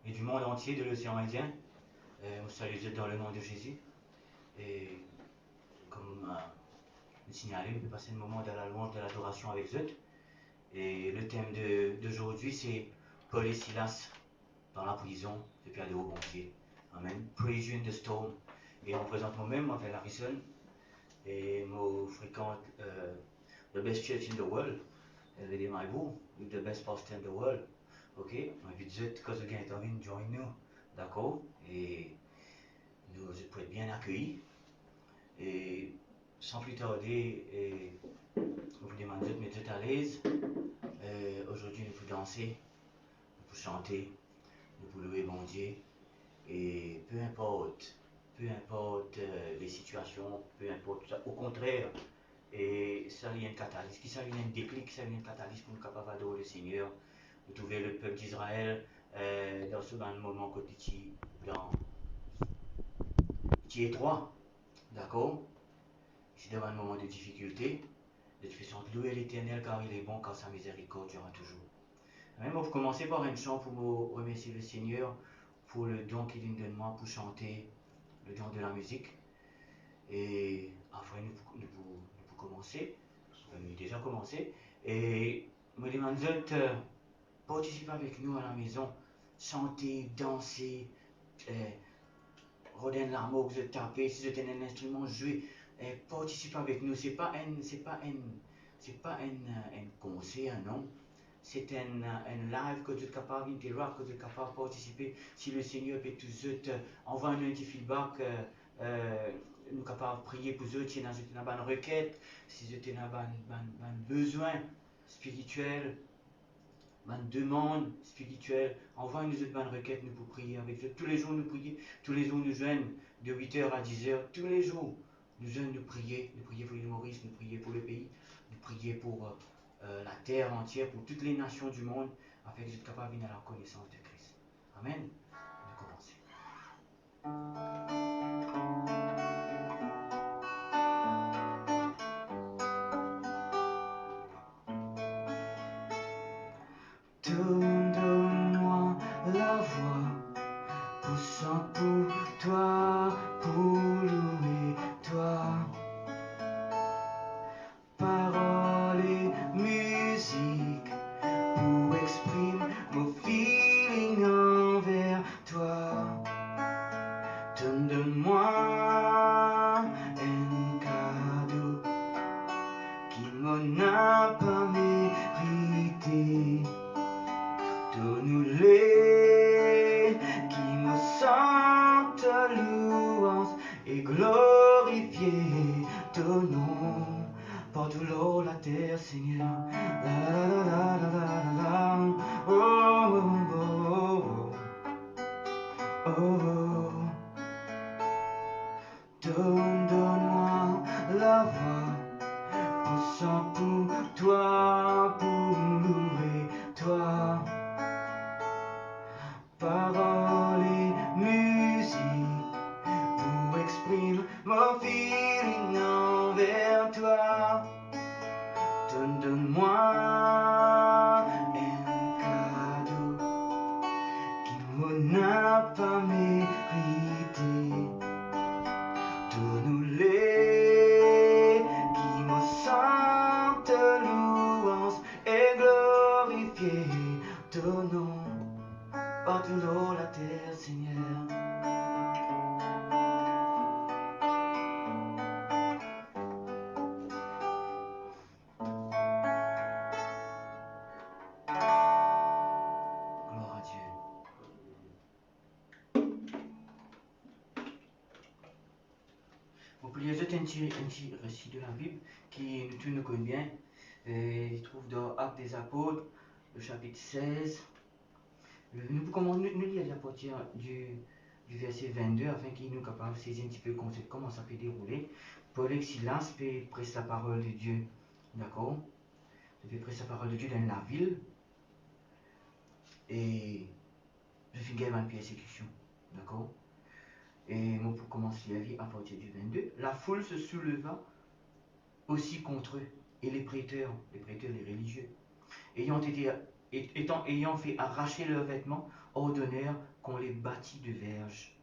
et du monde entier, de l'océan Indien. On salue dans le nom de Jésus. Et comme le signalé, on peut passer le moment de la louange, de l'adoration avec eux. Et le thème d'aujourd'hui, c'est Paul et Silas dans la prison, depuis adorer au bon Dieu. Amen. Praise you in the storm. Et on présente moi-même, moi, m'appelle Harrison. Et je fréquente the best church in the world. Reading my book, with the best pastor in the world. Ok? On invite vous que vous avez join nous. D'accord? Et nous pouvons être bien accueillis. Et sans plus tarder, je vous demande de mettre à l'aise. Aujourd'hui, nous pouvons danser, nous pouvons chanter, nous pouvons louer mon Dieu. Et peu importe les situations, peu importe, au contraire, et ça vient de catalyse, ça vient de déclic, ça vient de catalyse pour nous capables d'adorer le Seigneur. Vous trouvez le peuple d'Israël dans ce moment côté qui est étroit, d'accord? C'est devant un moment de difficulté, de façon de louer l'Éternel car il est bon, car sa miséricorde durera toujours. Même pour commencer par une chant pour me remercier le Seigneur pour le don qu'il nous donne moi pour chanter le don de la musique. Et après nous pouvons commencer, nous avons déjà commencé. Et je demande de participer avec nous à la maison, chanter, danser, rodin l'amour, de taper, si vous avez un instrument, jouer, participer avec nous. C'est pas un concert, non. C'est un live que vous êtes capable d'interagir, que vous êtes capable de participer. Si le Seigneur peut tous envoyer un petit feedback, nous sommes capables de prier pour eux, si vous avez une requête, si vous avez un besoin spirituel, une demande spirituelle, envoyez-nous une bonne requête, nous pour prier avec eux. Tous les jours nous prions, tous les jours nous joignons de 8h à 10h, tous les jours nous joignons nous prier pour l'île Maurice, nous prier pour le pays, nous prier pour la terre entière, pour toutes les nations du monde, afin que vous êtes capables de venir à la connaissance de Christ. Amen. On va commencer. Donne-moi la voix, poussant pour toi, pour louer toi. Paroles et musique, pour exprimer mon feeling envers toi. Donne-moi un cadeau qui m'en a pas mérité. Donne-les qui me sentent louange et glorifier ton nom. Par tout l'eau, la terre, Seigneur. La la la la la la la. Oh, oh, oh, oh, oh. Donne-moi la voix, poussant pour toi, pour louer toi. Paroles et musique, pour exprimer mon feeling envers toi. Donne-moi un cadeau qui m'en a pas mérité. Donne-les qui me sentent louange et glorifier ton nom. Par tout l'eau, la terre, Seigneur. Gloire à Dieu. Vous pouvez ajouter un petit récit de la Bible qui nous tous nous connaît bien. Il se trouve dans Actes des Apôtres, le chapitre 16. Nous pouvons lire à partir du verset 22 afin qu'il nous capable de saisir un petit peu comment ça peut dérouler. Paul et Silas prêchent la parole de Dieu. D'accord? Ils prêchent la parole de Dieu dans la ville. Et je finis une persécution. D'accord? Et moi, pour commencer à lire à partir du 22, la foule se souleva aussi contre eux, et les prêteurs, les religieux, ayant ayant fait arracher leurs vêtements, ordonnèrent qu'on les bâtît de verges.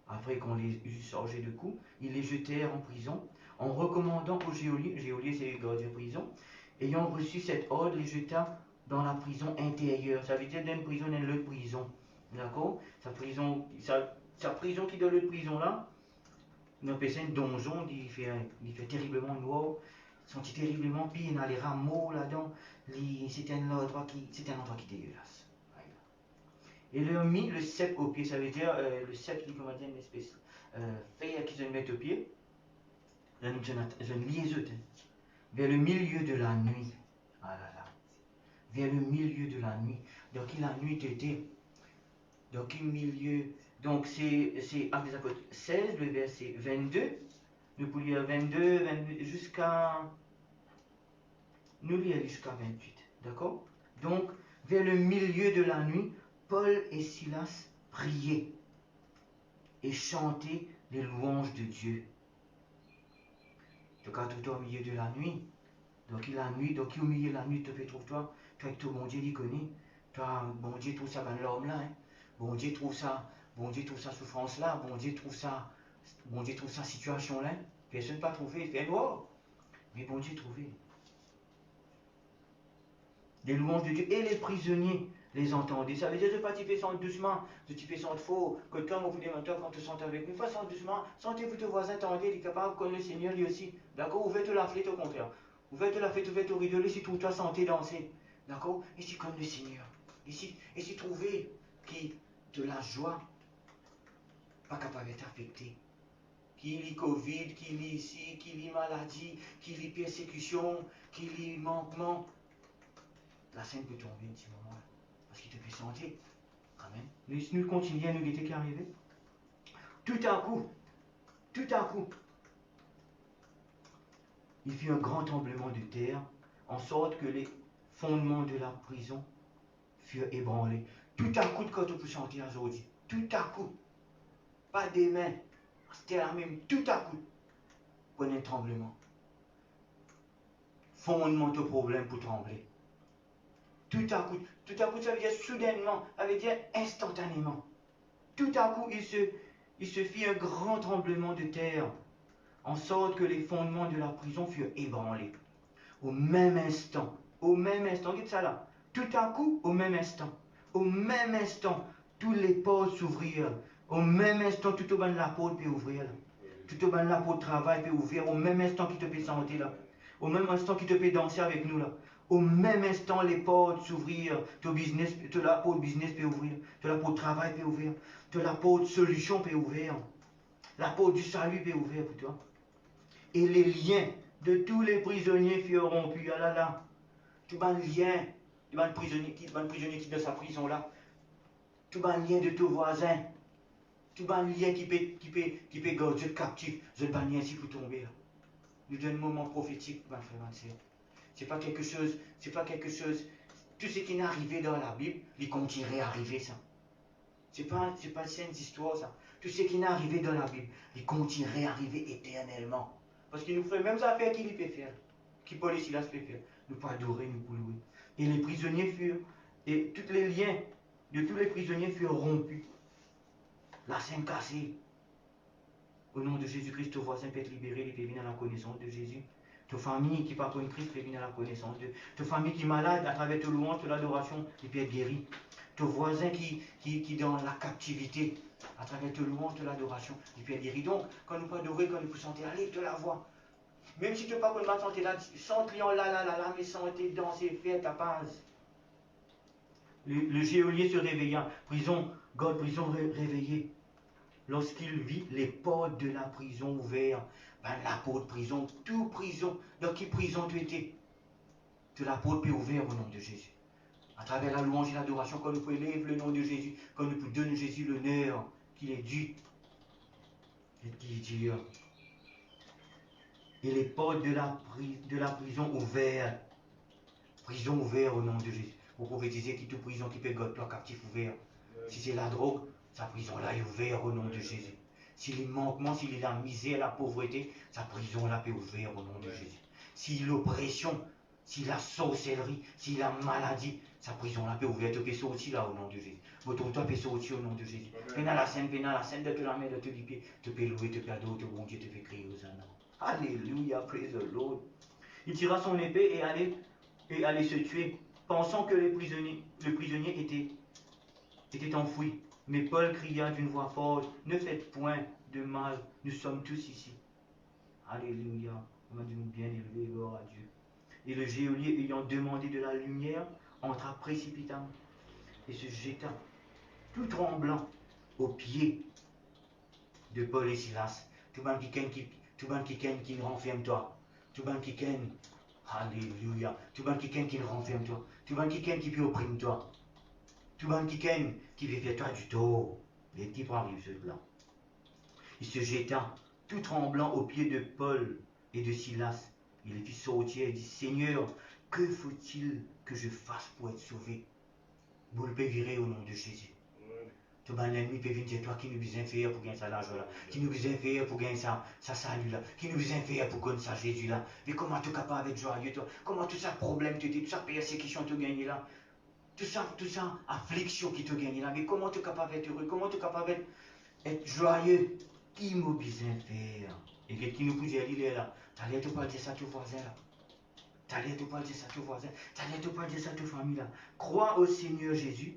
Après qu'on les eut chargés de coups, ils les jetèrent en prison, en recommandant au geôlier, c'est le gardien de prison, ayant reçu cet ordre, les jeta dans la prison intérieure. Ça veut dire dans une prison, dans l'autre prison. D'accord? Sa prison qui est dans l'autre prison là, on appelle ça un donjon, il fait terriblement noir, sentit terriblement pire, il y a les rameaux là-dedans, c'est un endroit qui est dégueulasse. Et leur mit le cep au pied, ça veut dire le cep qui comment dire une espèce fer qui se met au pied, là nous une liaison vers le milieu de la nuit. Ah là là, vers le milieu de la nuit. Donc la nuit était donc le milieu. Donc c'est Actes des Apôtres 16, le verset 22. Nous pouvons lire 22 jusqu'à. Nous lire jusqu'à 28. D'accord? Donc, vers le milieu de la nuit, Paul et Silas priaient et chantaient les louanges de Dieu. Donc, tout au milieu de la nuit. Donc, il a nuit, donc, au milieu de la nuit, tu peux trouver toi avec tout bon Dieu, il connaît. Toi, bon Dieu trouve ça dans l'homme là. Hein. Bon Dieu trouve ça souffrance là. Bon Dieu trouve ça situation là. Personne n'a pas trouvé, il fait noir. Mais bon Dieu trouvé. Des louanges de Dieu et les prisonniers les entendaient. Ça veut dire, je ne pas typer sans doucement, je typer sans faux, que quand vous voulez maintenant, quand tu sens avec nous, pas sans doucement, sentez-vous ton voisin, tendez, il est capable, comme le Seigneur lui aussi. D'accord? Ouvrez la flûte au contraire. Ouvrez la flûte, ouvrez au rideau, si tout toi sentez danser. D'accord? Et c'est comme le Seigneur. Et si trouvez qui de la joie, pas capable d'être affecté. Qu'il y ait Covid, qu'il y ait ici, qu'il y ait maladie, qu'il y ait persécution, qu'il y ait manquement. La scène peut tomber un petit moment, parce qu'il te fait sentir. Amen. Nous continuons, nous l'été qui est arrivé. Tout à coup, il fit un grand tremblement de terre, en sorte que les fondements de la prison furent ébranlés. Tout à coup, quand on peut chanter aujourd'hui, tout à coup, pas des mains, c'était la même, tout à coup, prenez un tremblement. Fondement de problème pour trembler. Tout à coup, ça veut dire soudainement, ça veut dire instantanément. Tout à coup, il se fit un grand tremblement de terre, en sorte que les fondements de la prison furent ébranlés. Au même instant, dites ça là, tout à coup, au même instant, tous les portes s'ouvrirent. Au même instant, tout au bas de la porte peut ouvrir. Tout au bas de la porte de travail peut ouvrir. Au même instant qu'il te peut sentir là. Au même instant qu'il te peut danser avec nous là. Au même instant, les portes s'ouvrirent. Ton business, la porte business peut ouvrir. La porte travail peut ouvrir. La porte solution peut ouvrir. La porte du salut peut ouvrir pour toi. Et les liens de tous les prisonniers furent rompus. Ah là là. Tout le lien, tout le prisonnier qui est dans sa prison là. Tout le lien de ton voisin. Tout le lien qui peut garder captif. Je ne pas lien ici pour tomber là. Nous donne un moment prophétique, ma frère, ma sœur. C'est pas quelque chose, tout ce qui est arrivé dans la Bible, il continuerait à arriver ça. C'est pas une histoire ça. Tout ce qui est arrivé dans la Bible, il continuerait à arriver éternellement. Parce qu'il nous fait même affaires qu'il peut faire, qui Paul et Silas peut faire. Nous pas adorer, nous pour louer. Et les prisonniers furent, et tous les liens de tous les prisonniers furent rompus. La scène cassée. Au nom de Jésus-Christ, ton voisin peut être libéré, il peut venir à la connaissance de Jésus. Ta famille qui part pour une Christ peut venir à la connaissance de ta famille qui est malade, à travers ta louange, de l'adoration, il peut être guéri. Ton voisin qui est dans la captivité, à travers ta louange, de l'adoration, il peut être guéri. Donc, quand nous pas adorer, quand nous pouvons chanter, allez, de la voix. Même si tu n'as pas qu'on va chanter là, chante là, mais chanter, danser, faire ta paz. Le geôlier se réveilla, prison réveillée. Lorsqu'il vit les portes de la prison ouvertes, la porte prison, tout prison, dans quelle prison tu étais? Que la porte peut ouvrir au nom de Jésus. À travers la louange et l'adoration, quand nous pouvons élever le nom de Jésus, quand nous pouvons donner à Jésus l'honneur qu'il est dû. Et les portes de la prison ouvertes. Prison ouverte au nom de Jésus. Vous prophétisez qu'il y a toute prison qui peut garder toi captif ouvert. Si c'est la drogue, sa prison là est ouverte au nom de Jésus. S'il y a manquement, s'il y a la misère, la pauvreté, sa prison là peut ouvrir au nom de Jésus. S'il y a l'oppression, s'il y a la sorcellerie, s'il y a la maladie, sa prison là peut ouverte, peut sortir là au nom de Jésus. Votre toi peut sortir au nom de Jésus. Viens à la scène de te la main, de te pied, te peut louer, te peut adorer, te bon Dieu, te fait crier aux ânes. Alléluia, praise the Lord. Il tira son épée et allait se tuer, pensant que le prisonnier était enfoui. Mais Paul cria d'une voix forte, ne faites point de mal, nous sommes tous ici. Alléluia, on a dû nous bien élever, gloire à Dieu. Et le geôlier, ayant demandé de la lumière, entra précipitamment et se jeta, tout tremblant, aux pieds de Paul et Silas. Tout le monde qui renferme toi. Tout le monde qui ken, alléluia. Tout le monde qui renferme toi. Tout le monde qui peut opprimer toi. Tout le monde qui veut faire toi du tort. Les petits arrivent ceux-là. Il se jeta, tout tremblant, aux pieds de Paul et de Silas. Il les fit sortir et dit, Seigneur, que faut-il que je fasse pour être sauvé? Vous le pouvez virer au nom de Jésus. Tout le monde l'ennemi peut venir dire toi qui nous besoin faire pour gagner ça l'argent là, qui nous besoin faire pour gagner ça salut là, qui nous besoin faire pour gagner ça Jésus là. Mais comment tu es capable d'être joyeux toi? Comment tout ça problème te dit, tout ça persécution te gagne là? Tout ça affliction qui te gagne là. Mais comment tu es capable d'être heureux? Comment tu es capable d'être joyeux? Qui nous besoin faire? Et qui nous peut dire il est là. T'allais te pas dire ça à ton voisin là. T'allais te pas dire ça à ton voisin. T'allais te pas dire ça à ta famille là. Crois au Seigneur Jésus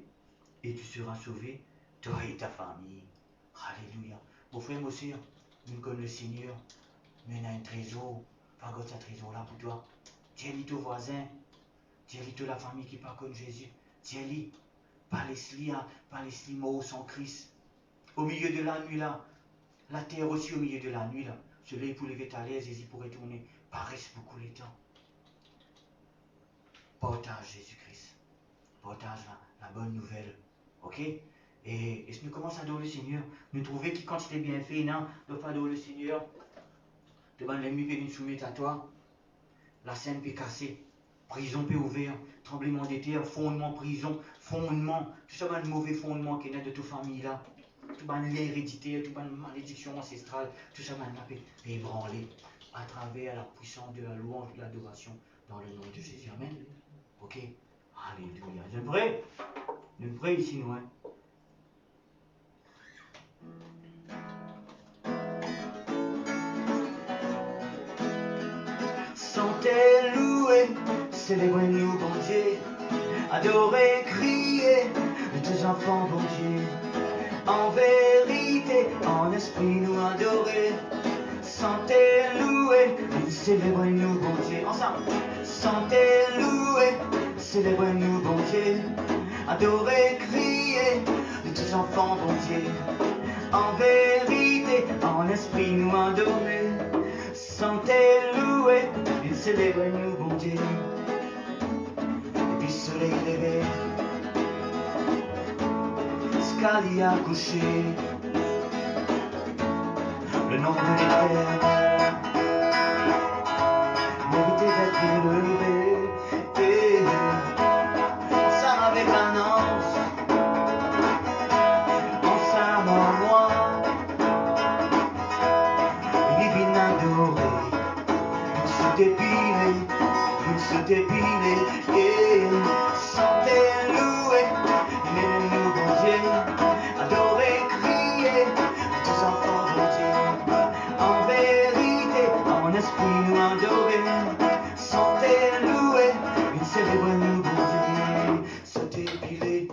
et tu seras sauvé, toi et ta famille. Alléluia. Mon frère, mon soeur, nous connaissons le Seigneur. Mais on a un trésor. Pas ce trésor là pour toi. Tiens-lui ton voisin. Tiens-lui la famille qui pas comme Jésus. Tiens-lui. Pas les morts sans Christ. Au milieu de la nuit là. La terre aussi au milieu de la nuit là. Le soleil pour lever ta l'aise, Jésus pourrait tourner. Paresse beaucoup les temps. Partage Jésus-Christ. Partage la bonne nouvelle. Ok? Et si nous commençons à adorer le Seigneur, nous trouvons que quand c'était bien fait, non, ne pas adorer le Seigneur, devant l'ennemi peut nous soumettre à toi, la scène peut casser, prison peut ouvrir, tremblement de terre, fondement, prison, fondement, tout ça va un mauvais fondement qui est de toute famille là, tout va l'hérédité, tout va une malédiction ancestrale, tout ça va peut ébranler à travers la puissance de la louange, de l'adoration dans le nom de Jésus. Amen. Ok? Alléluia. Nous prions ici, nous. Hein? Sentez, louer, célébrez-nous, bon Dieu, adorez, criez, tous enfants, bon Dieu, en vérité, en esprit, nous adorer. Sentez, louer, célébrez-nous, bon Dieu, ensemble. Sentez, louer, célébrez-nous, bon Dieu, adorez, criez, tous enfants, bon Dieu, en vérité, en esprit, nous adorer. Sentez, louer, célébrez-nous, bon Dieu. Et puis soleil levé, Scalia couché, le nom de l'Éternel mérité d'être élevé. Et ensemble avec l'annonce, ensemble en moi, divine adoré, il se dépilait, et sentez, louer, aimez-nous, bon Dieu, adorez, criez, tous enfants, bon Dieu, en vérité, en esprit, nous adorer, sentez, louer, il célèbre-nous, bon Dieu, se dépiler,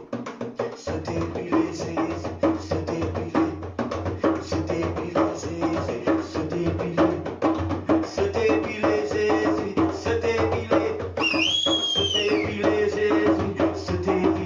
se dépiler, se dépiler, se dépiler, se dépiler. Se dépiler Jésus, se dépiler, Jésus, se dépiler.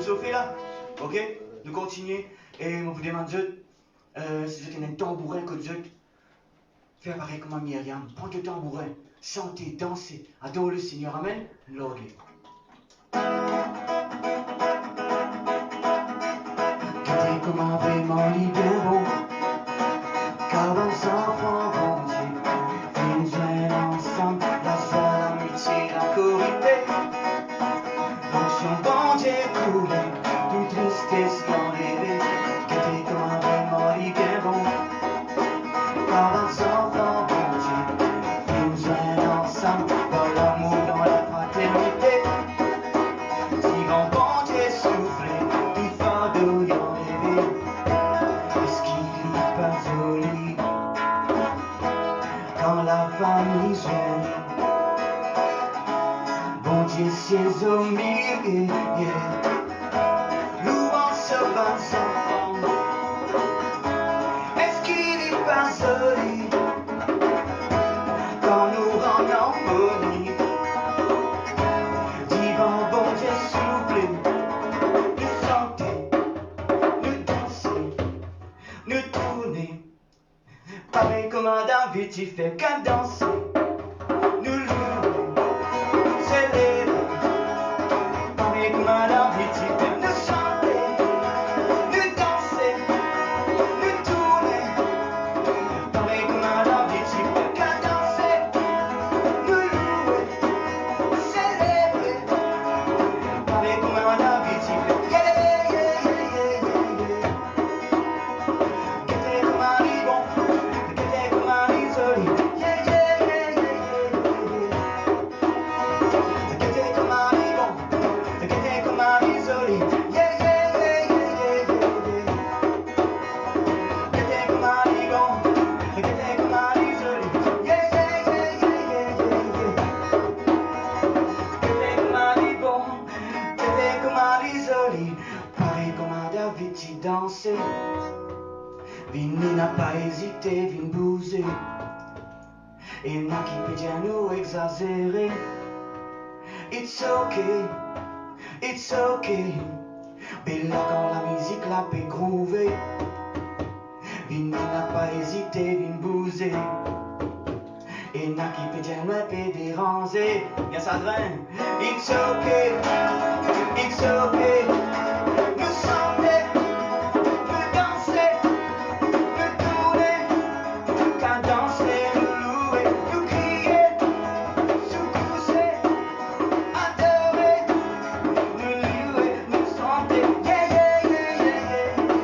chauffer là. Ok? Nous continuons. Et on vous demande, si vous avez un tambourin que vous faire pareil comme Myriam. Prends le tambourin. Chantez, dansez. Adore le Seigneur. Amen. Lord. Quittez comme un vraiment libéraux. Car vos enfants vont Dieu. Ils joignent ensemble la joie, l'amitié, la corruption. L'onction bon Dieu coulé, toute tristesse enlevée. Quittez comme un vraiment libéraux. Car vos enfants vont Dieu. Ils joignent ensemble dans l'amour, dans la fraternité. Si vont bon Dieu souffler, du fardeau y enlever. Est-ce qu'il n'est pas joli quand la famille gêne? Bon Dieu, c'est au milieu, louant ce bas enfant. Est-ce qu'il n'est pas joli quand nous rendons harmonie? Divant bon Dieu souffler, nous chanter, nous danser, nous tourner. Pareil comme un David, il fait qu'à danser. Nous louer, célébrer. Pareil comme un David, il fait nous chanter, nous danser, nous tourner. Pareil comme un David, il fait qu'à danser. Nous louer, célébrer. Pareil comme un David, il fait yeah, yeah, yeah, yeah, yeah, yeah. Qu'était comme un libon. Qu'était comme un isolé, yeah, yeah, yeah, yeah, yeah, yeah. Qu'était comme un libon, qu'était comme un isolé, yeah, yeah, yeah, yeah, yeah, yeah. Qu'était comme un libon, qu'était comme un isolé, yeah, yeah, yeah, yeah, yeah, yeah. Qu'était comme un libon, qu'était comme un isolé, pareil comme un David qui dansait. Vini n'a pas hésité, vini bouger. Et n'a qui peut dire nous exagérer. It's okay, it's okay. Bella quand la musique la peut groover. Vini n'a pas hésité, vini bouger. Et n'a qui peut dire nous peut déranger. Y'a ça draine. It's okay, it's okay. Nous chanter, nous danser. Qu'à danser, nous louer, nous crier, secouer, adorer, nous louer, nous chanter, yeah, yeah, yeah, yeah, yeah.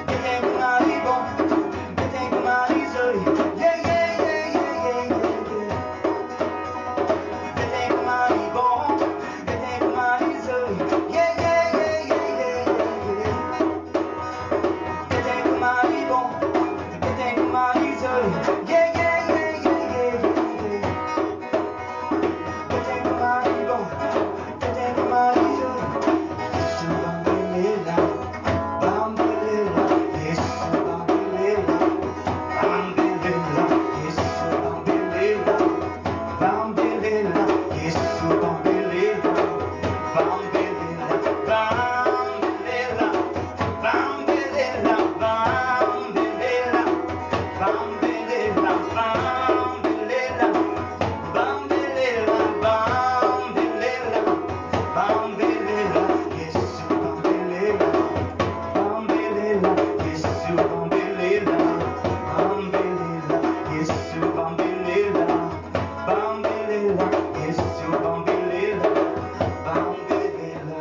Qu'était comme un libon, qu'était comme un isolé, yeah, yeah, yeah, yeah, yeah, yeah. Qu'était comme un libon, qu'était comme un isolé, yeah, yeah, yeah, yeah, yeah, yeah. Qu'était comme un libon. Qu'était comme un isolé, yeah, yeah, yeah, yeah, yeah, yeah. Qu'était comme un libon, qu'était comme un isolé. Yesu bambelela, bambelela, Yesu bambelela, bambelela, Yesu bambelela, bambelela, Yesu bambelela, bambelela, bambelela, bambelela, bambelela. Bambelela, bambelela, bambelela, bambelela, bambelela, Yesu bambelela, bambelela, Yesu bambelela, bambelela, Yesu bambelela, bambelela, Yesu bambelela, bambelela.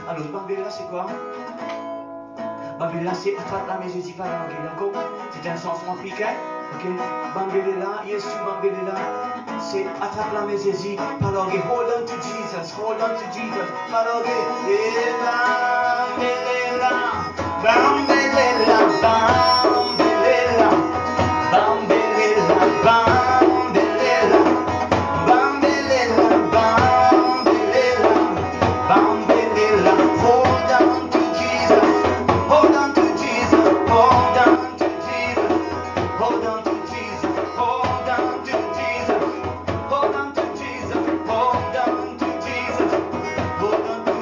Alors, bambelela, c'est quoi? Bambelela, c'est attrape la main, Jésus, pas la langue, d'accord? C'est un chanson africain, ok? Bambelela, Yesu Bambelela, c'est attrape la main, Jésus, pas langue, hold on to Jesus, pas langue, et Bambelela, Bambelela, Bambelela, Bambelela, Bambelela, Bambelela, Bambelela, Bambelela, hold on to Jesus. Hold on to Jesus, hold on to Jesus, hold on to Jesus, hold on to Jesus, hold on to Jesus, hold on to Jesus, hold on to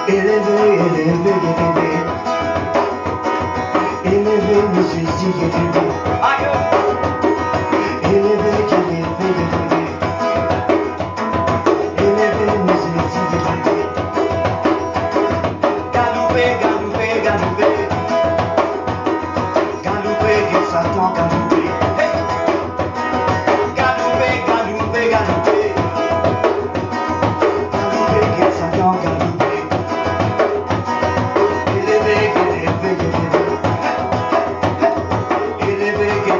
élevé, élevé, élevé. Élevé, monsieur, si élevé. Aïe! Élevé, élevé, élevé. Élevé, monsieur, si élevé. Galoupé, galoupé, galoupé. Galoupé, que Satan, galoupé. Hey! Galoupé, galoupé, galoupé. Galoupé, que Satan, galoupé. Élevé, élevé, élevé. Élevé, que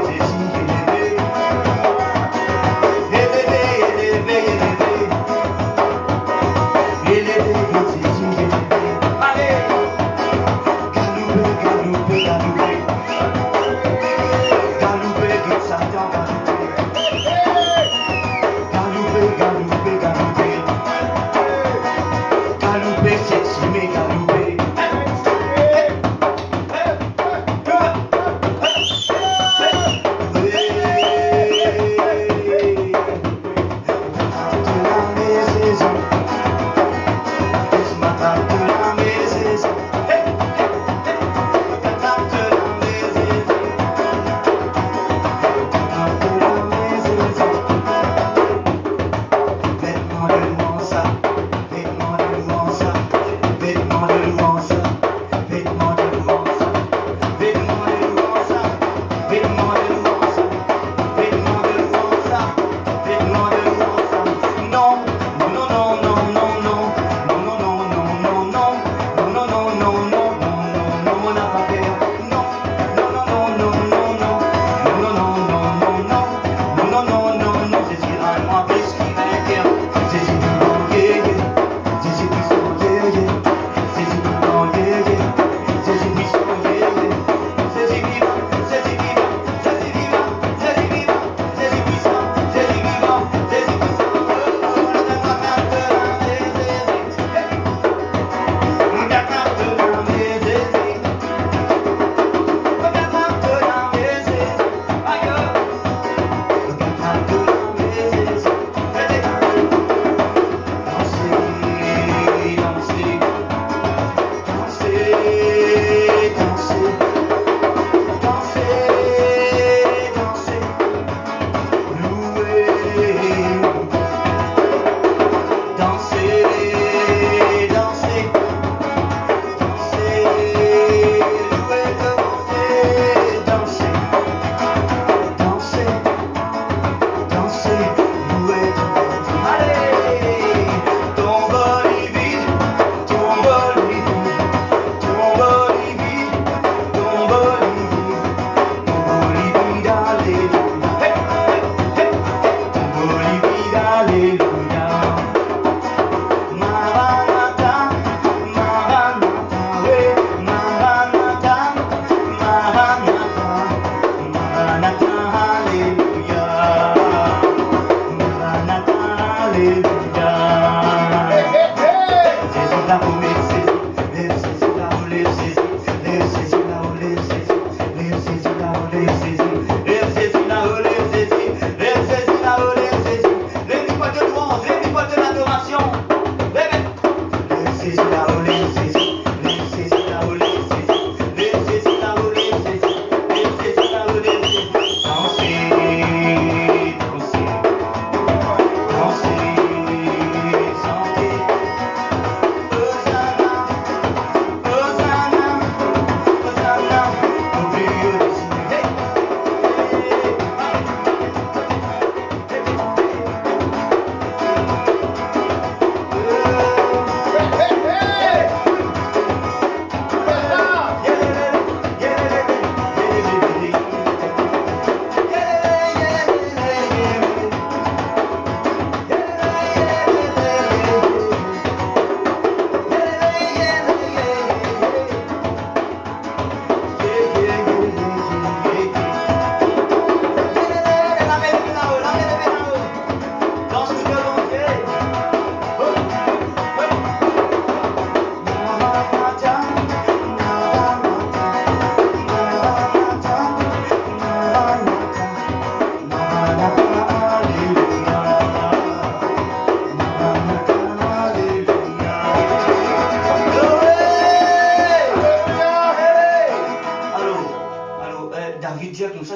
dire comme ça,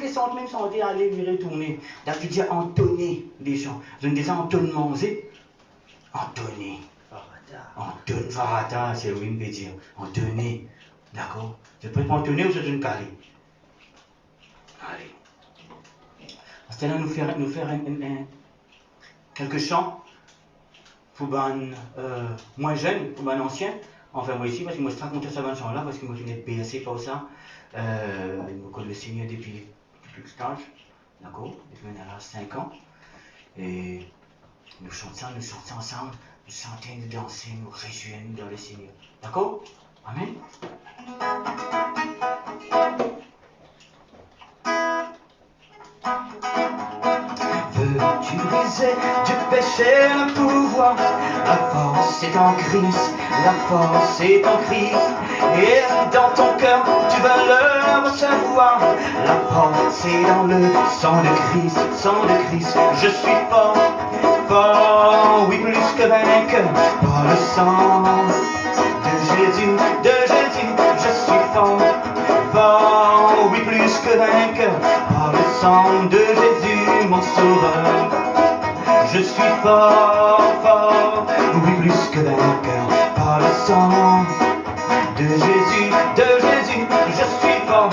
les centres même sont aller virer tourner. Là, tu dis entonner les gens. Je ne disais entonnement, c'est entonner. Entonner, farata, c'est oui, me dire. Entonner. D'accord? Je peux pas entonner ou c'est une calée. Allez. Parce là, nous faire quelques chants pour moins jeunes, pour anciens. Enfin, moi ici, parce que moi je raconte ça dans ce chant-là, parce que moi je viens de BSC pour ça. Je connais le Seigneur depuis plus que âge. D'accord? Depuis maintenant 5 ans. Et nous chantons ensemble, nous chantons, nous dansons, nous réjouissons dans le Seigneur. D'accord? Amen. Veux-tu briser du péché le pouvoir? La force est en Christ, la force est en Christ. Et dans ton cœur, tu vas le recevoir. La force est dans le sang de Christ, sang de Christ. Je suis fort, fort, oui plus que vainqueur. Par le sang de Jésus, je suis fort, fort, oui plus que vainqueur. Par le sang de Jésus, mon sauveur. Je suis fort, fort, oui plus que vainqueur. Par le sang de Jésus, je suis fort,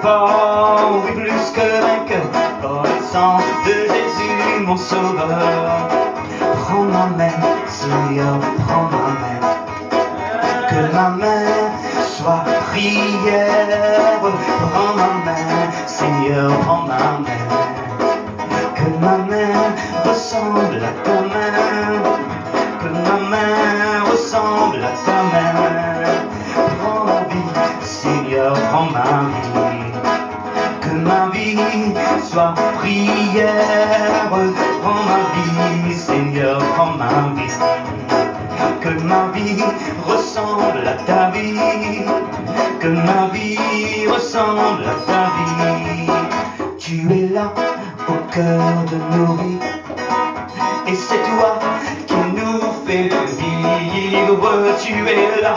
fort, oui plus que vainqueur. Par le sang de Jésus, mon sauveur. Prends ma main, Seigneur, prends ma main. Que ma main soit prière. Prends ma main, Seigneur, prends ma main. Que ma main ressemble à ta main. Que ma main ressemble à ta main. Prends ma vie, Seigneur, prends ma vie. Que ma vie soit prière. Prends ma vie, Seigneur, prends ma vie. Que ma vie ressemble à ta vie. Que ma vie ressemble à ta vie. Tu es là au cœur de nos vies. Et c'est toi qui nous fais vivre. Tu es là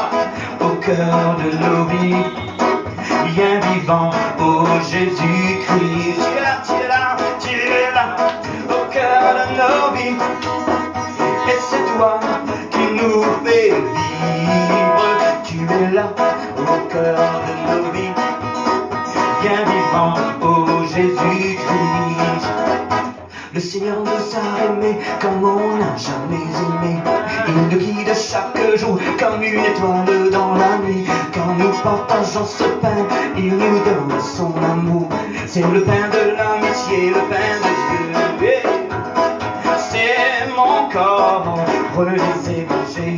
au cœur de nos vies. Bien vivant, ô Jésus-Christ. Tu es là, tu es là, tu es là au cœur de nos vies. Et c'est toi qui nous fais vivre. Tu es là au cœur de nos vies. Bien vivant, ô Jésus-Christ. Le Seigneur nous a aimés comme on n'a jamais aimé. Il nous guide chaque jour comme une étoile dans la nuit. Quand nous partageons ce pain, il nous donne son amour. C'est le pain de l'amitié, le pain de Dieu. C'est mon corps, prenez et mangez.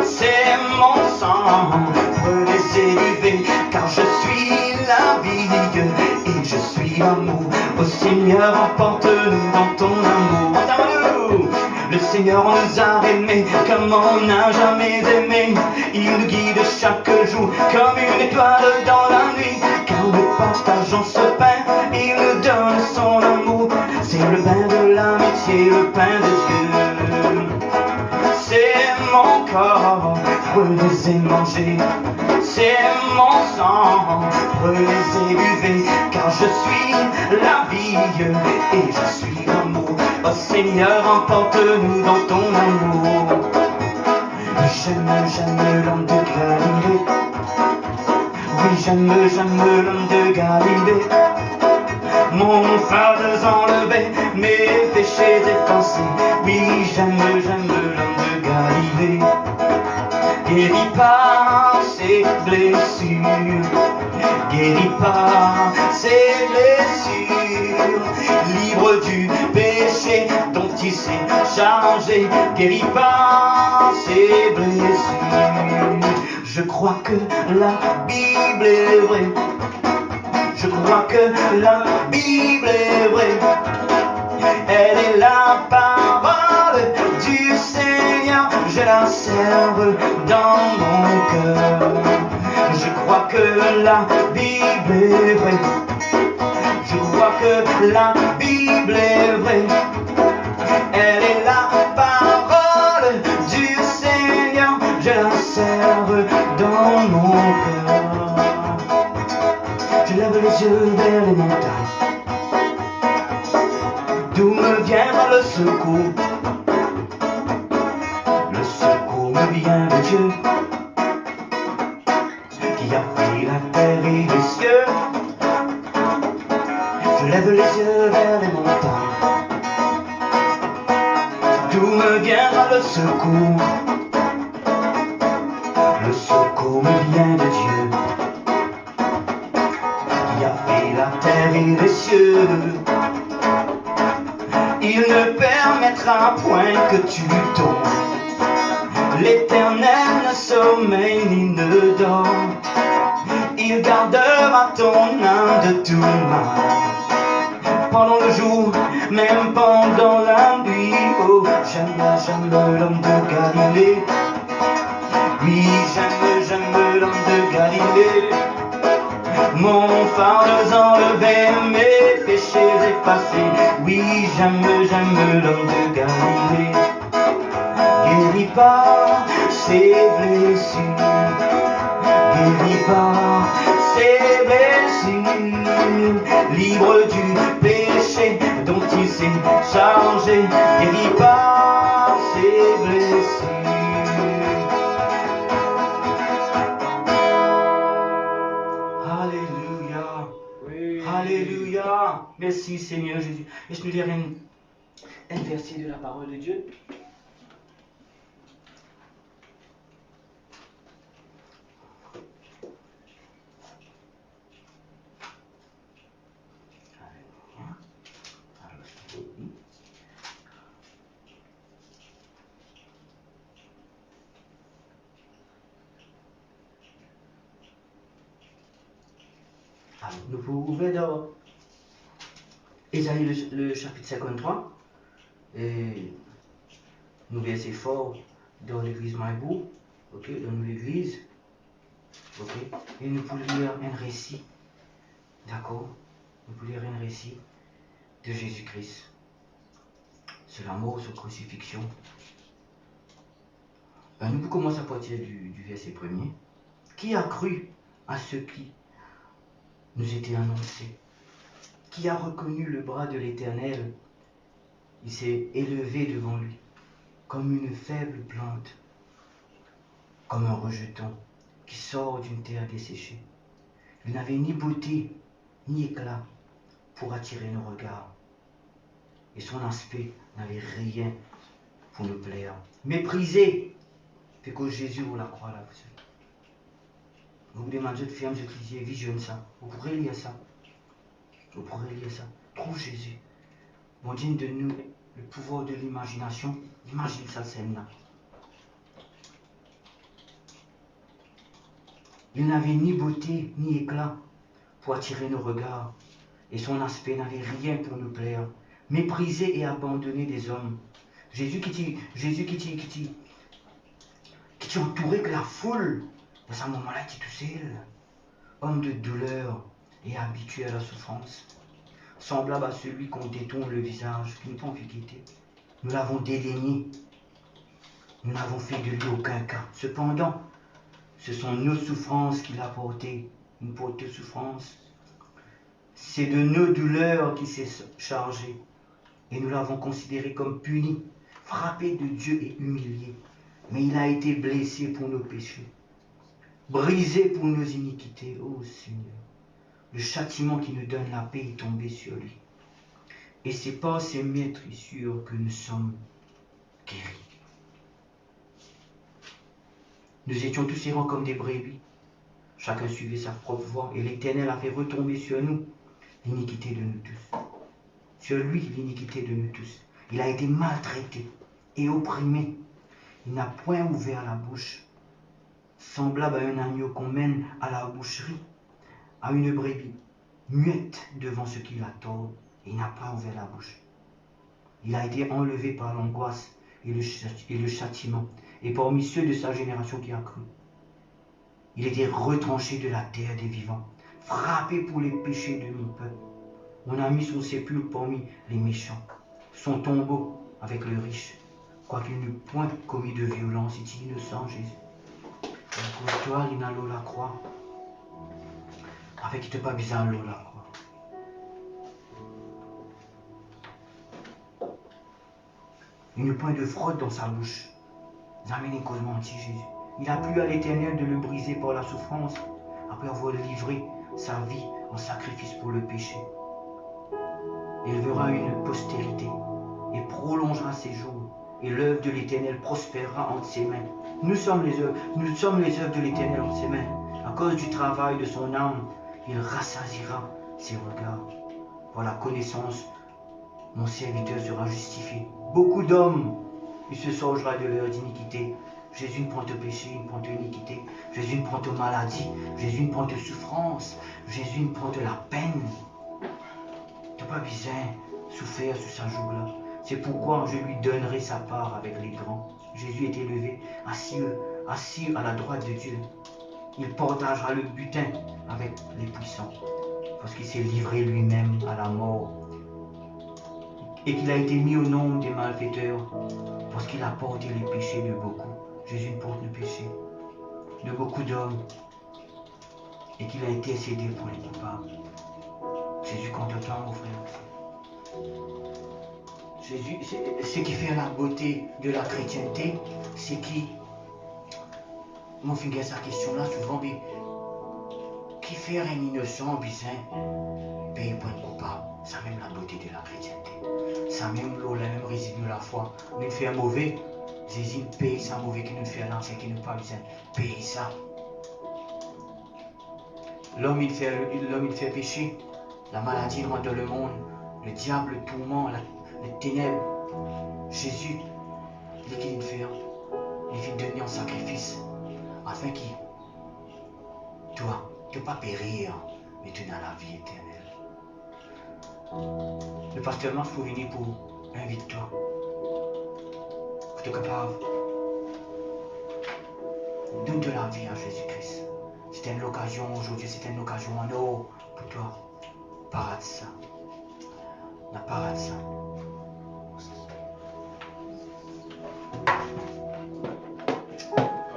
C'est mon sang, prenez et buvez. Car je suis la vie et je suis l'amour. Ô Seigneur, emporte-nous dans ton amour. Entends-nous. Le Seigneur nous a aimés comme on n'a jamais aimé. Il nous guide chaque jour comme une étoile dans la nuit. Quand nous partageons ce pain, il nous donne son amour. C'est le pain de l'amitié, le pain de Dieu. C'est mon corps, prenez et mangez. C'est mon sang, prenez et buvez. Car je suis la vie et je suis l'amour. Oh Seigneur, emporte-nous dans ton amour. J'aime l'homme de Galilée. Oui, j'aime l'homme de Galilée. Mon fardeau enlevé, mes péchés effacés. Oui, j'aime l'homme de Galilée. Guéri par ses blessures, guéri par ses blessures, libre du péché dont il s'est chargé, guéri par ses blessures. Je crois que la Bible est vraie. Je crois que la Bible est vraie. Elle est la parole du Seigneur. Je la serve dans mon cœur. Je crois que la Bible est vraie. Je crois que la Bible est vraie. Elle est la parole du Seigneur. Je la serve dans mon cœur. Je lève les les yeux vers les montagnes. D'où me viendra le secours? Le secours me vient de Dieu, qui a fait la terre et les cieux. Je lève les yeux vers les montagnes. D'où me viendra le secours? Le secours me vient de Dieu, qui a fait la terre et les cieux. Il ne permettra point que tu tombes. L'Éternel ne sommeille ni ne dort. Il gardera ton âme de tout mal. Pendant le jour, même pendant la nuit. Oh, j'aime l'homme de Galilée. Oui, j'aime l'homme de Galilée. Mon fardeau enlevé, mes péchés effacés. Oui, j'aime l'homme de Galilée. Guéris par ses blessures, guéris par ses blessures, libre du péché dont il s'est chargé, guéris par ses blessures. Alléluia, oui. Alléluia, merci Seigneur Jésus. Et je nous dirai un verset de la parole de Dieu. Nous pouvons ouvrir dans Ésaïe le chapitre 53. Et nous versons fort dans l'église Maïbourg, ok, dans l'église, ok, et nous pouvons lire un récit, d'accord, nous pouvons lire un récit de Jésus-Christ, sur la mort, sur la crucifixion. Nous pouvons commencer à partir du verset premier. Qui a cru à ce qui nous était annoncé? Qui a reconnu le bras de l'Éternel? Il s'est élevé devant lui, comme une faible plante, comme un rejeton qui sort d'une terre desséchée. Il n'avait ni beauté, ni éclat pour attirer nos regards. Et son aspect n'avait rien pour nous plaire. Méprisé, fait que Jésus vous la croix là. Vous me demandez de faire, je disais, visionne ça. Vous pourrez lire ça. Vous pourrez lire ça. Trouve Jésus. Bon Dieu de nous le pouvoir de l'imagination. Imagine ça scène-là. Il n'avait ni beauté ni éclat pour attirer nos regards, et son aspect n'avait rien pour nous plaire. Méprisé et abandonné des hommes. Jésus qui entourait que la foule. Dans ce moment-là, il était tout seul. Homme de douleur et habitué à la souffrance. Semblable à celui qu'on détourne le visage, qui n'est pas en quitter. Nous l'avons dédaigné. Nous n'avons fait de lui aucun cas. Cependant, ce sont nos souffrances qu'il a portées. Une porte de souffrance. C'est de nos douleurs qu'il s'est chargé. Et nous l'avons considéré comme puni, frappé de Dieu et humilié. Mais il a été blessé pour nos péchés, brisé pour nos iniquités. Oh Seigneur, le châtiment qui nous donne la paix est tombé sur lui. Et c'est par ses meurtrissures que nous sommes guéris. Nous étions tous errants comme des brebis. Chacun suivait sa propre voie, et l'Éternel a fait retomber sur nous l'iniquité de nous tous. Sur lui, l'iniquité de nous tous. Il a été maltraité et opprimé. Il n'a point ouvert la bouche. Semblable à un agneau qu'on mène à la boucherie, à une brebis, muette devant ce qui l'attend, il n'a pas ouvert la bouche. Il a été enlevé par l'angoisse et le châtiment, et parmi ceux de sa génération qui a cru. Il était retranché de la terre des vivants, frappé pour les péchés de mon peuple. On a mis son sépulcre parmi les méchants, son tombeau avec le riche, quoiqu'il n'eût point commis de violence, il est innocent, Jésus. Pour toi, l'inalo la croix. afin qu'il te pas besoin de l'eau là. Une pointe de fraude dans sa bouche. Jamais une cause mentie, Jésus. Il a plu à l'Éternel de le briser par la souffrance, après avoir livré sa vie en sacrifice pour le péché. Il verra une postérité et prolongera ses jours, et l'œuvre de l'Éternel prospérera entre ses mains. Nous sommes les œuvres de l'Éternel entre ses mains. À cause du travail de son âme, il rassasiera ses regards. Par la connaissance, mon serviteur sera justifié. Beaucoup d'hommes, il se sorgera de leur iniquité. Jésus ne prend de péché, il ne prend de iniquité. Jésus ne prend de maladie. Jésus ne prend de souffrance. Jésus ne prend de la peine. Tu n'as pas besoin de souffrir sur sa joue-là. C'est pourquoi je lui donnerai sa part avec les grands. Jésus est élevé, assis à la droite de Dieu. Il partagera le butin avec les puissants. Parce qu'il s'est livré lui-même à la mort. Et qu'il a été mis au nombre des malfaiteurs. Parce qu'il a porté les péchés de beaucoup. Jésus porte le péché de beaucoup d'hommes et qu'il a été cédé pour les coupables. Jésus compte toi, mon frère. Jésus, ce qui fait la beauté de la chrétienté, c'est qui, mon finger, sa question là souvent, mais qui fait un innocent, bizarre, paye pour être coupable. Ça même la beauté de la chrétienté. Ça même l'eau, la même résidu de la foi. Nous fait un mauvais. Jésus paye ça mauvais qui nous fait un ancien qui nous pas besoin. Paye ça. L'homme il fait péché. La maladie rentre dans le monde. Le diable, le tourment, les ténèbres. Jésus, il est qu'il fait. Il vient donner en sacrifice. Afin qu'il, toi, tu ne pas périr, mais tu as la vie éternelle. Le pasteur Marc faut venir pour inviter-toi. Tu es capable. Donne de la vie à Jésus-Christ. C'était une occasion aujourd'hui, c'était une occasion en or pour toi. Parade ça. La parade ça.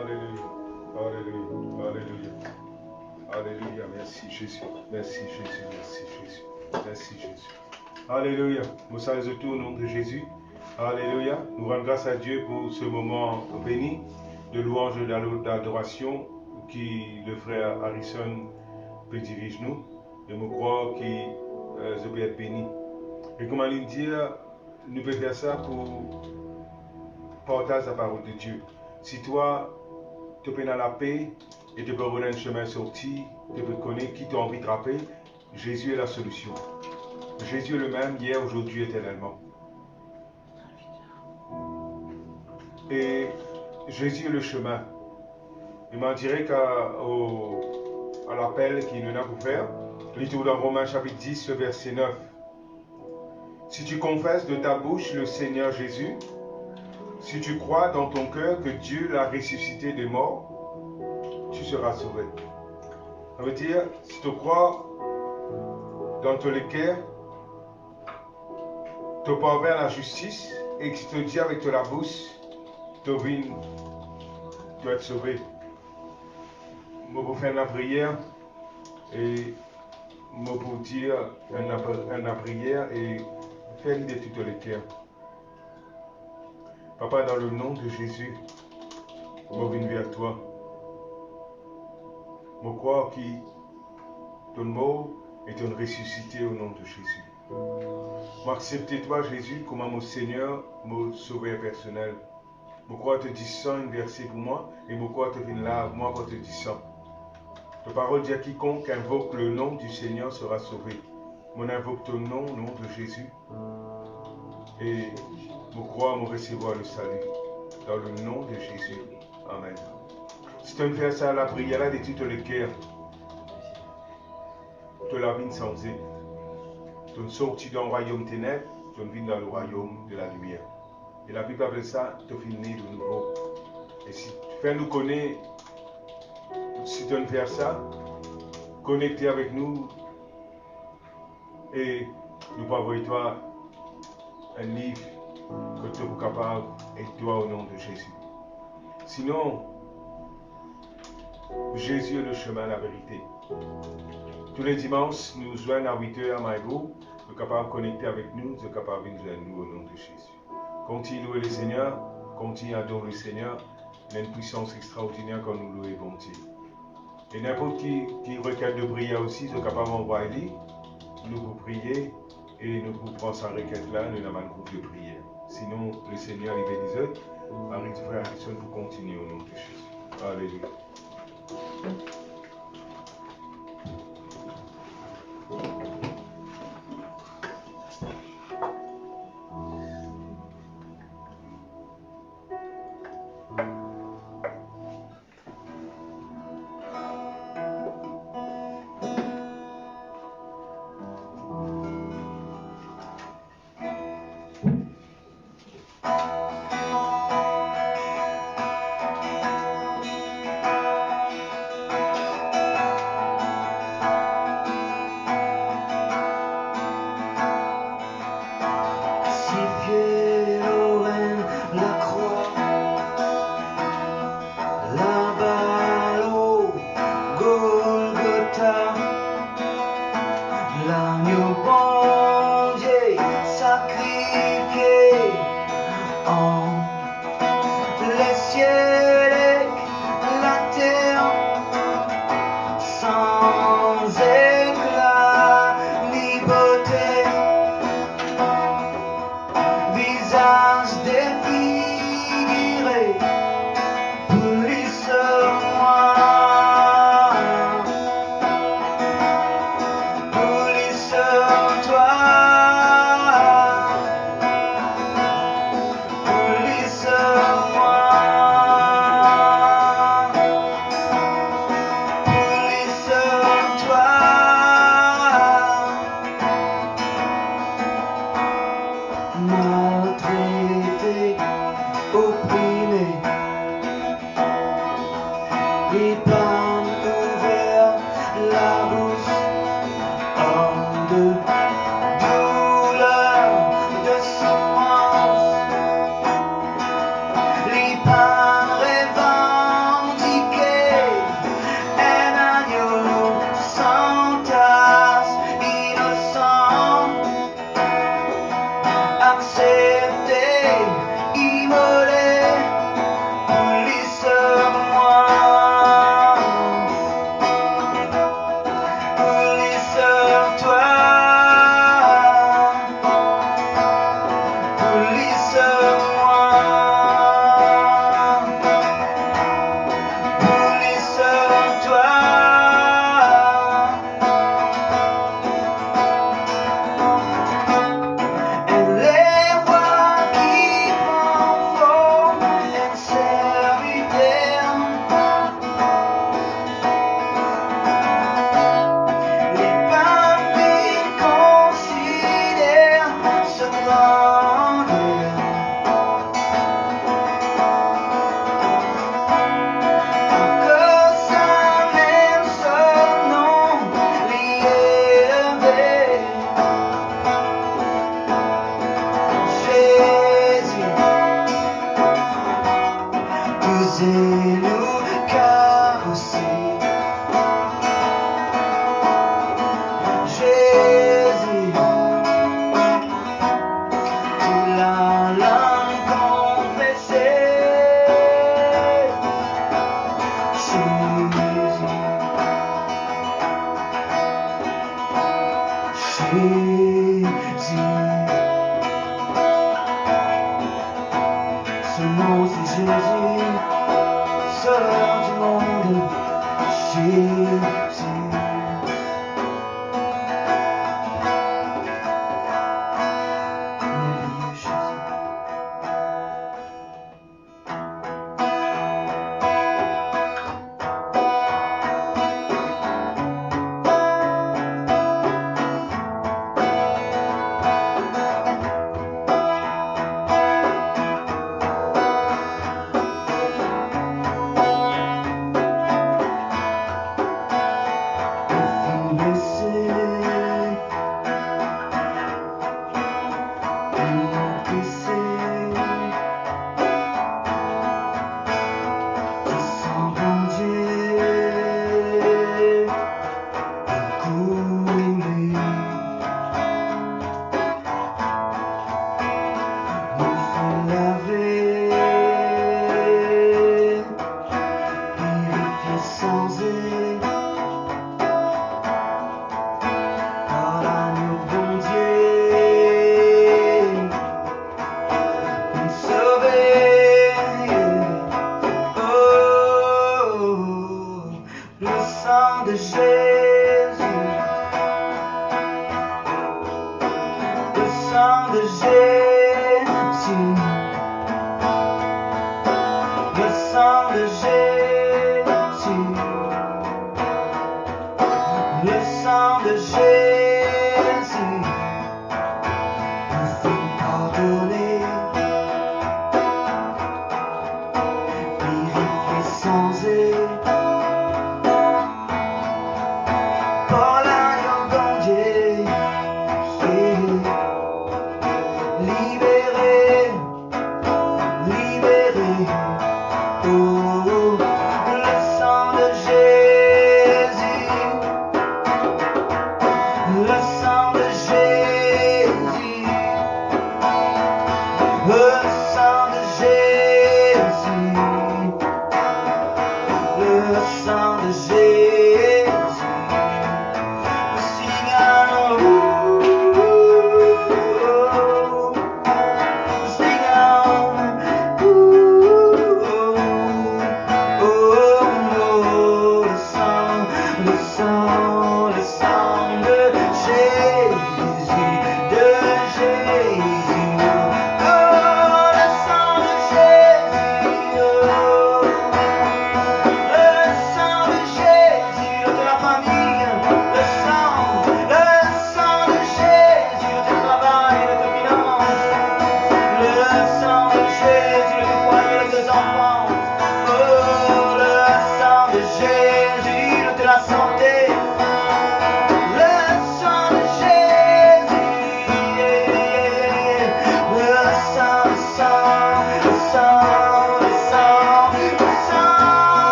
Alléluia. Alléluia. Alléluia. Alléluia. Merci Jésus. Merci Jésus. Merci Jésus. Merci Jésus. Alléluia. Nous saluons tout au nom de Jésus. Alléluia. Nous rendons grâce à Dieu pour ce moment béni de louange et d'adoration qui le frère Harrison peut diriger nous. Et je crois que je peux être béni. Et comment il dit, nous pouvons faire ça pour partager la parole de Dieu. Si toi, tu peux dans la paix et tu peux avoir un chemin sorti, tu peux connaître qui t'a envie de rappeler, Jésus est la solution. Jésus est le même hier, aujourd'hui, éternellement. Et Jésus est le chemin. Il m'en dirait qu'à l'appel qu'il nous a pour faire, il est dans Romains chapitre 10, le verset 9. Si tu confesses de ta bouche le Seigneur Jésus, si tu crois dans ton cœur que Dieu l'a ressuscité des morts, tu seras sauvé. Ça veut dire, si tu crois dans ton cœur, tu parviens à la justice et que tu te dis avec la bouche, tu dois être sauvé. Je vais faire une prière et je vais dire une prière et faire de tout le cœur. Papa, dans le nom de Jésus, je viens vers toi. Je crois que ton mort est un ressuscité au nom de Jésus. M'accepter toi, Jésus, comme mon Seigneur, mon sauveur personnel. Je crois que tu dis ça, un verset pour moi, et je crois que tu viens là, moi, quand tu dis ça. Ta parole dit à quiconque invoque le nom du Seigneur sera sauvé. Mon invoque ton nom, au nom de Jésus. Et je crois me recevoir le salut. Dans le nom de Jésus. Amen. Si tu fais ça, la prière de tout le cœur, tu la vie sans eux. Tu sortis dans le royaume ténèbres, tu viens dans le royaume de la lumière. Et la Bible appelle ça, tu finis de nouveau. Et si tu fais nous connaître, si tu fais ça, connecter avec nous et nous pouvons toi un livre que tu es capable et toi au nom de Jésus. Sinon, Jésus est le chemin, la vérité. Tous les dimanches, nous joignons à 8h à Maïbo. Vous êtes capable de connecter avec nous, vous êtes capable de venir nous au nom de Jésus. Continuez à louer le Seigneur, continuez à adorer le Seigneur. Il a une puissance extraordinaire quand nous louons bon Dieu. Et n'importe qui requête de prière aussi, vous êtes capable d'envoyer, nous vous prier et nous vous prenons sa requête-là, nous avons un groupe de prière. Sinon, le Seigneur est béni. Avec frère Action, vous continuez au nom de Jésus. Alléluia. Ce nom c'est Jésus, Sauveur du monde, de Jésus, le sang de Jésus, le sang de Jésus, le sang de Jésus nous fait pardonner, purifier sans par l'agneau de Dieu, libéré, libéré. Oh, le sang de Jésus, le sang de Jésus, le sang de Jésus, le sang de Jésus.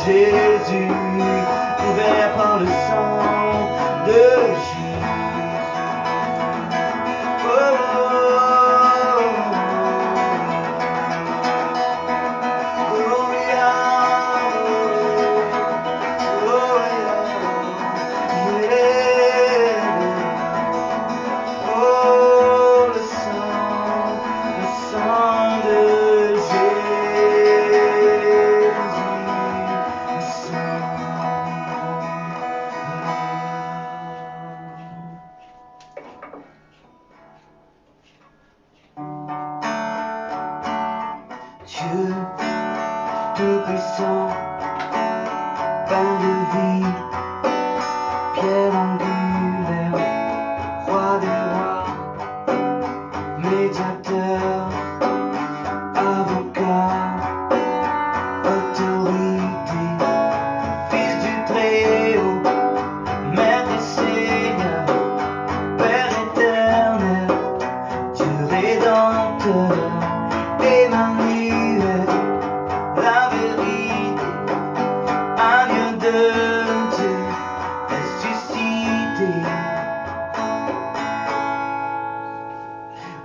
Jésus, couvert par le sang de Jésus. Oh, oh, yeah. Oh, yeah. Yeah. Oh, le sang de Jésus. Dieu Tout-Puissant, pain de vie, pierre angulaire, roi des rois, médiateur, avocat, autorité, fils du Très-Haut, maître et Seigneur, Père éternel, Dieu rédempteur, Emmanuel, la vérité, agneau de Dieu, ressuscité.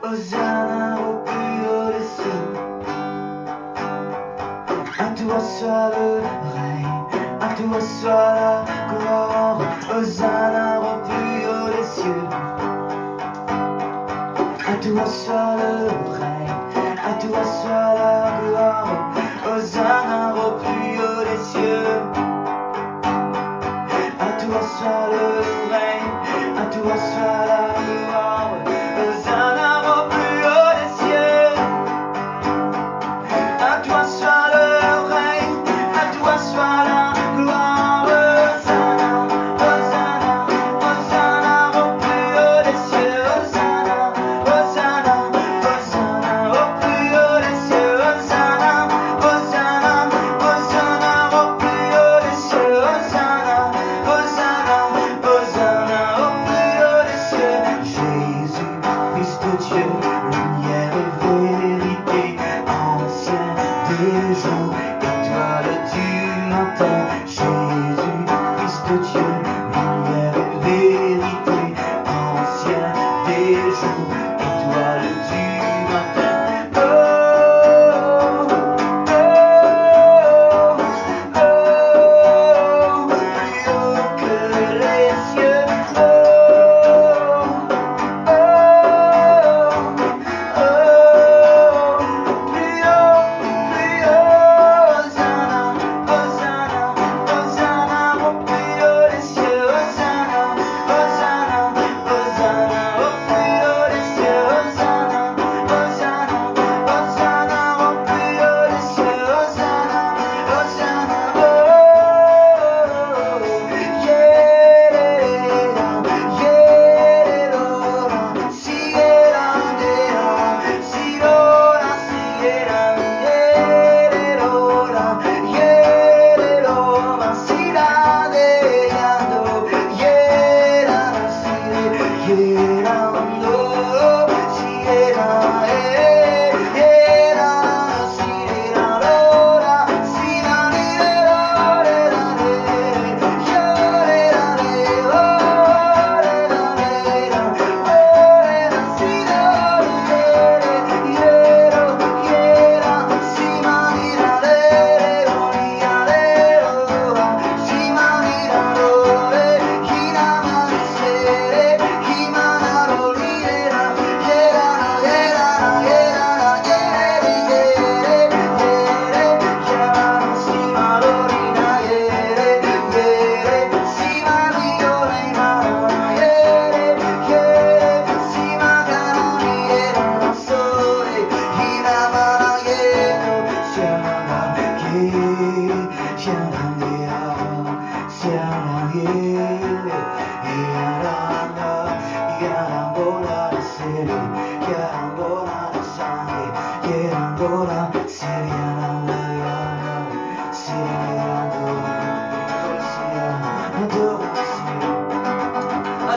Hosanna au plus haut des cieux, à toi soit le règne, à toi soit la gloire. Hosanna au plus haut des cieux, à toi soit le règne, à toi soit la gloire. Hosanna au plus haut des cieux, à toi soit le règne, à toi soit la gloire. Hosanna au plus haut des cieux, à toi soit le règne, à toi soit la gloire. Hosanna, Hosanna, Hosanna au plus haut des cieux. Hosanna, Hosanna, Hosanna au plus haut des cieux. Hosanna, Hosanna, Hosanna au plus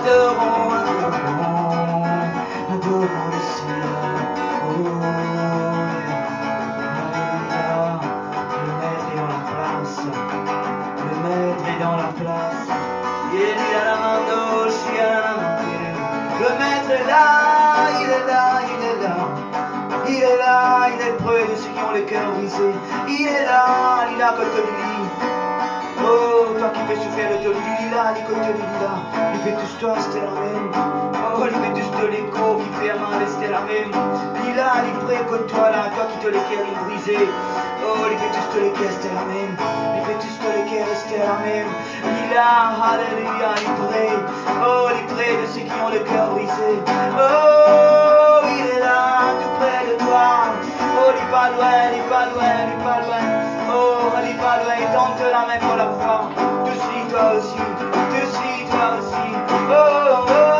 adorons, adorons, adorons le Seigneur. Oh, alléluia, le Maître est dans la place, le Maître est dans la place. Le Maître est là, il est là, il est là. Il est là, il est près de ceux qui ont le cœur brisé. Il est là, il a côté de lui. Oh, toi qui fais souffrir le taux, il est là, il côté de lui là. Il fait tous toi, c'était la même. Oh, il fait tous de l'écho qui fait mal, c'était la même. Il est là, il est près que toi là, toi qui te les cœurs brisés. Oh, il fait tous de les cœurs, c'était la même. Il fait tous de les cœurs, c'était la même. Il est là, alléluia, il est près. Oh, il est près de ceux qui ont le cœur brisé. Oh, il est là, tout près de toi. Oh, il n'est pas loin, il n'est pas loin, il n'est pas loin. Oh, il n'est pas loin, tente la main pour la foi. Te suis toi aussi, te suis toi aussi. Oh, oh, oh,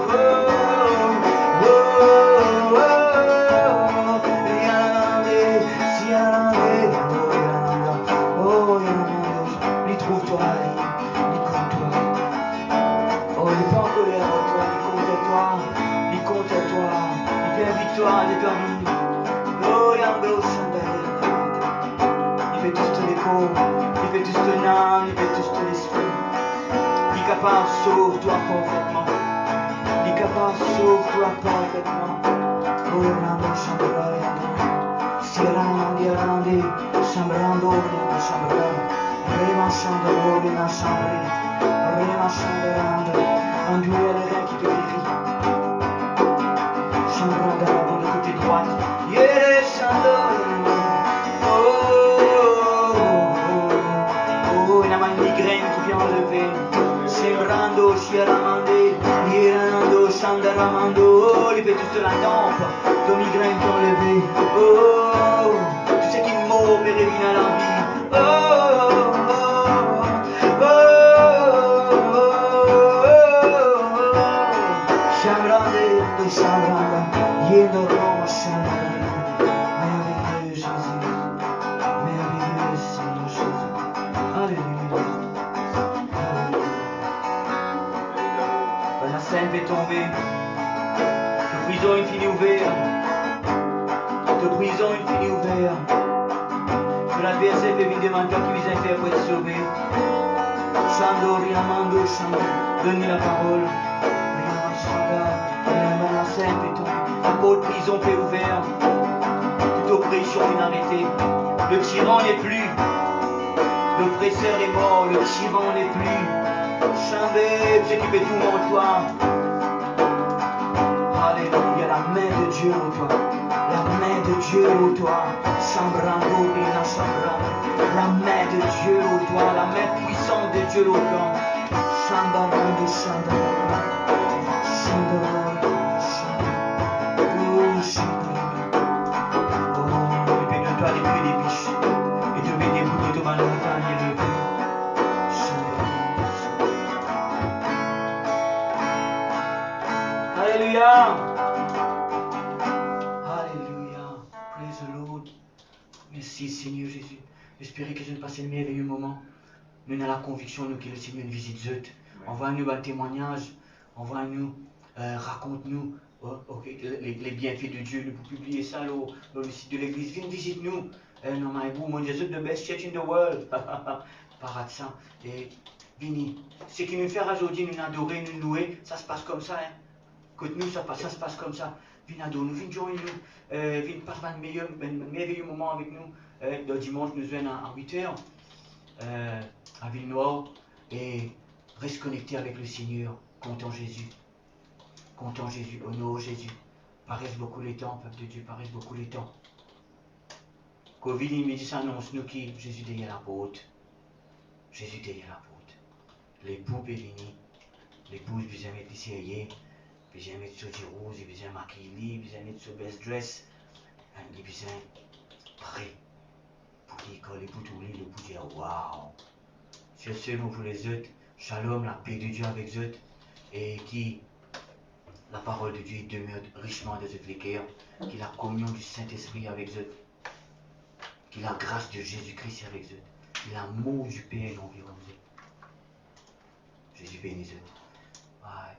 oh, oh, oh, oh. Oh, il trouve-toi, il compte-toi. Oh, il n'est pas en colère à toi, il compte à toi, il compte à toi, il t'invite toi à déterminer. Oh, Yambo, il fait tout l'écho, il fait tout l'âme, il fait tout l'esprit. Il est capable, sauve-toi parfaitement. Il est capable, sauve-toi parfaitement. Oh, Yambo, Shambhala, Sierrandi, Arandi, Shambrando, Shambhala, Rema Shandoro, Rema Shambri, Rema Shandorando, Andoué le rien qui te guérit. Chambranda dans le côté droite. Yeah, Shandoro. Oh, il a ma migraine qui vient enlever. Sembrando, Shieramande, Yerando, Shandaramando. Oh, il fait toute la lampe de migraine qui enlevé. Oh, tout ce qui m'ouvre et revient à la vie. Oh, oh, oh, oh, Shambrande, Shambranda, Yendo Roma, Shambranda. Merveilleux Jésus, merveilleux Seigneur Jésus. Alléluia. La scène est tombée. De prison une fini ouverte. De prison une fini ouverte. Que la BSF est venue demander qui vient faire pour être sauvé. Chando, Riamando, Chando. Donnez la parole. La scène est tombée. La porte de prison est ouverte. Toute oppression est arrêtée. Le tyran n'est plus. L'oppresseur est mort. Le tyran n'est plus. Chambé, ce qui fait tout en toi. Alléluia, la main de Dieu en toi. La main de Dieu en toi. Chambrando, Bina Chambrando. La main de Dieu en toi. La main puissante de Dieu en toi. Chambrando, Chambrando. Chambrando, Chambrando. Oh, Chambrando. Oh, et puis de toi, les pieds des biches. Et de mettre des bouts de mal montagne et le Alléluia. Alléluia. Praise the Lord. Merci Seigneur Jésus. J'espère que je ne passe le merveilleux moment. Nous avons la conviction nous, que le Seigneur nous visite zut. Envoie-nous un témoignage. Envoie-nous, raconte-nous les bienfaits de Dieu. Nous pouvons publier ça dans le site de l'église. Viens visite-nous. Non, mais vous, mon Dieu, the best church in the world. Parade ça. Et vini. Ce qui nous fait aujourd'hui, nous adorer, nous louer, ça se passe comme ça. Hein. Côté nous, ça se passe comme ça. Viens adorer nous, viens joindre nous. Viens passer un merveilleux moment avec nous. Le dimanche, nous venons à 8h à Ville-Noire. Et reste connecté avec le Seigneur. Comptons Jésus. Comptons Jésus. Honore Jésus. Paraissent beaucoup les temps, peuple de Dieu, paraissent beaucoup les temps. Covid, il me dit ça, annonce nous qui Jésus derrière la porte. Jésus derrière la porte. L'époux est venu. L'épouse vient mettre les serriers. Il vient mettre sur du rose, il vient maquiller, il vient mettre sur best dress. Il vient prêt pour l'école, pour tout le pour dire waouh. Sur ce, nous pour les autres, shalom, la paix de Dieu avec eux. Et qui la parole de Dieu demeure richement dans eux les cœurs. Qui la communion du Saint-Esprit avec eux. Qui la grâce de Jésus-Christ avec eux. Qui l'amour du Père environ eux. Jésus bénisse eux. Bye.